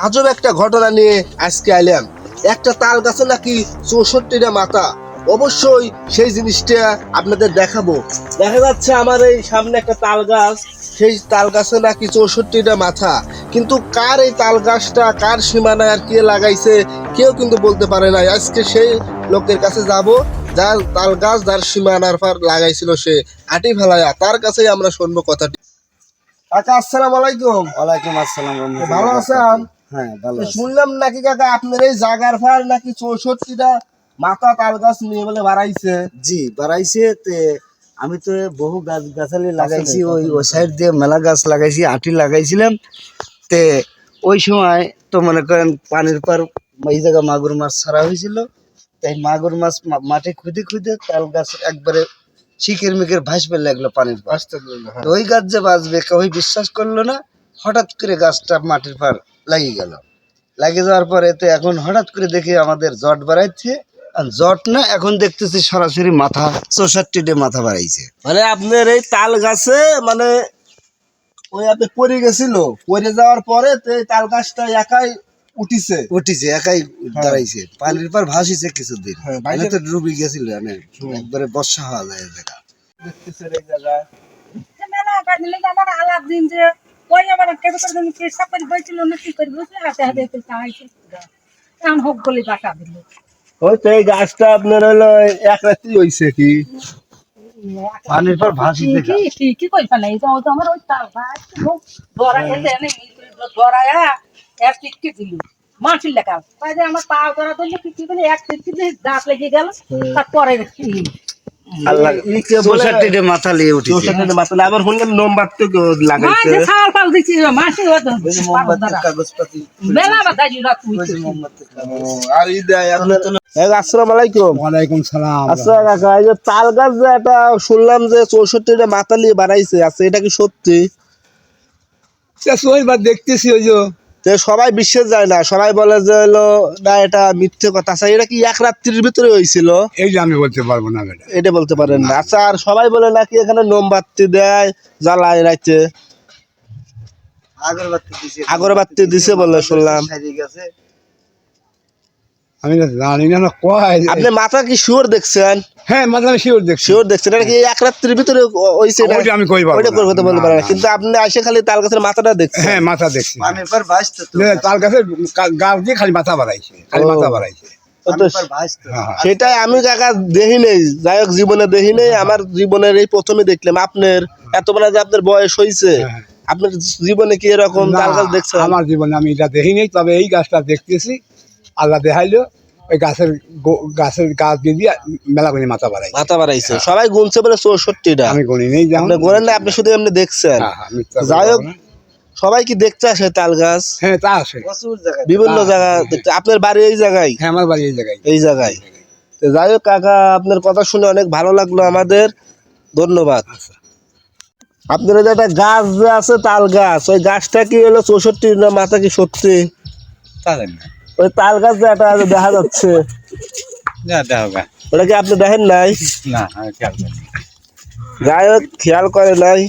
আজব একটা ঘটনা নিয়ে আজকে এলাম। একটা তাল গাছে নাকি 64টা মাথা। অবশ্যই সেই জিনিসটা আপনাদের দেখাবো। দেখা যাচ্ছে আমার এই সামনে একটা তাল গাছ, সেই তাল গাছে নাকি 64টা মাথা। কিন্তু কার এই তাল গাছটা, কার সীমানায় আর কে লাগাইছে কেউ কিন্তু বলতে পারে না। আজকে সেই লোকের কাছে যাব, যার তাল গাছ যার সীমানার পার লাগাইছিল, সে আটি ফেলায়া তার কাছেই আমরা শুনবো কথাটি। কাকা আসসালামু আলাইকুম। ওয়ালাইকুম আসসালাম বন্ধু। ভালো আছেন? হ্যাঁ ভালো আছি। শুনলাম নাকি কাকা আপনার এই জাগার ফার নাকি 64টা মাথা তাল গাছ নিয়ে বলে বাড়াইছে। জি বাড়াইছে তে আমি তো বহু গাছ গাছালি লাগাইছি, ওই সাইড দিয়ে মেলা গাছ লাগাইছি, আটি লাগাইছিলাম। তে ওই সময় তো মনে করেন পানির পার এই জায়গা মাগুর মাছ ছাড়া হয়েছিল। তাই মাগুর মাছ মাঠে খুঁজে খুঁজে তাল গাছ একবারে শিকের মিকের ভাসবে লাগলো পানির পাশ। তো ওই গাছ যে বাঁচবে কেউ বিশ্বাস করলো না। হঠাৎ করে গাছটা মাটির পার লাগিয়ে গেল। লাগিয়ে যাওয়ার পরে তো এখন হঠাৎ করে দেখি আমাদের জট বাড়াইছে। আর জট না, এখন দেখতেছি সরাসরি মাথা 64টে মাথা বাড়াইছে। মানে আপনার এই তাল গাছে মানে ওই আপনি পড়ে গেছিল, পড়ে যাওয়ার পরে তো এই তাল গাছটা একাই উঠিছে। উঠিছে একাই দাঁড়াইছে, পানির পার ভাসিছে কিছুদিন। হ্যাঁ, বাইরে তো ডুবে গেছিল, একবারে বর্ষা হওয়া যায় এই জায়গা। দেখতেছেন এই জায়গায় মেলা কাটলে আমার আলাপ দিন যে ওই আবার কেটে করে কি সাপের বইছিল না কি করে বুঝলে হাতে হাতে চাইছে এখন হোক গলি বাটা দিল ওই তো এই গাছটা আপনার হলো এক রাত্রি হইছে কি পানির পার ভাসিছে। কি কি কি কই ফেলে এই যাও তো আমার ওই তাল ভাই ধরা এসে এনে ধরায়া এক টিকি দিল মাছির লেখা তাই যে আমার পা ধরা দিল কি করে এক টিকি দিয়ে দাঁত লেগে গেল তারপরে আল্লাহ ই কে বলে 64টে মাথা লিয়ে উঠিছে। 64টা মাথা আবার শুনলাম নম্বর তো লাগাইছে। মাঝে খাওয়ার পাল দিচ্ছি মাছি হতো ওই যে মোমবাতির কাগজপাতি, মেলা বাধা দিল তুই ওই যে মোমবাতির কাগজ। আর ই দেয় আপনার আসসালামু আলাইকুম। ওয়ালাইকুম সালাম। আচ্ছা কাকা, এই যে তাল গাছ যে এটা শুনলাম যে 64টা মাথা নিয়ে বাড়াইছে, আচ্ছা এটা কি সত্যি? দেখতেছি ওই যে তো সবাই বিশ্বাস যায় না, সবাই বলে যে হলো না এটা মিথ্যে কথা। আচ্ছা এটা কি এক রাত্রির ভিতরে হয়েছিল? এই যে আমি বলতে পারবো না বেটা। এটা বলতে পারেন না। আচ্ছা আর সবাই বলে নাকি এখানে মোমবাতি দেয় জ্বালায় রাইতে, আগরবাতি দিছে, আগরবাতি দিছে বলে শুনলাম। সারিয়ে গেছে। আমি জানি না কয়। আপনি মাথা কি শিওর দেখছেন? হ্যাঁ মাঝে আমি শিওর দেখছি। শিওর দেখছেন? এটা কি এক রাত্রির ভিতরে হয়েছে? ওইটা আমি কই পারবো ওইটা না। কথা বলতে পারেন না, কিন্তু আপনি এসে খালি তাল গাছের মাথাটা দেখছেন। হ্যাঁ মাথা দেখছি। পানির পার ভাসতে তো তাল গাছের গাছ দিয়ে খালি মাথা বাড়াইছে, খালি মাথা বাড়াইছে। পানির পার ভাসতে। সেটাই আমি কাকা দেখি নেই, যাই হোক জীবনে দেখি নেই। আমার জীবনের এই প্রথমে দেখলাম। আপনার এত বড় যে আপনার বয়স হয়েছে, আপনার জীবনে কি এরকম তাল গাছ দেখছেন? আমার জীবনে আমি এটা দেখিনি, তবে এই গাছটা দেখতেছি। আল্লাহ দেখাইলো ওই গাছের গাছ দিয়ে মেলা করে মাথা বাড়াই, মাথা বাড়াইছে। সবাই গুনছে বলে 64টা। আমি গুনি নেই। আপনি গোনেন না, আপনি শুধু এমনি দেখছেন। যাই হোক সবাই কি দেখতে আসে তাল গাছ? হ্যাঁ তা আছে বিভিন্ন জায়গা দেখতে। আপনার বাড়ি এই জায়গায়? হ্যাঁ আমার বাড়ি এই জায়গায়। এই জায়গায়। তো যাই হোক কাকা, আপনার কথা শুনে অনেক ভালো লাগলো আমাদের। ধন্যবাদ। আপনার যে একটা গাছ যে আছে তাল গাছ, ওই গাছটা কি হলো 64 মাথা কি সত্যি? ওই তাল গাছ যে একটা দেখা যাচ্ছে, ওটা কি আপনি দেখেন নাই? না যাই হোক খেয়াল করে নাই।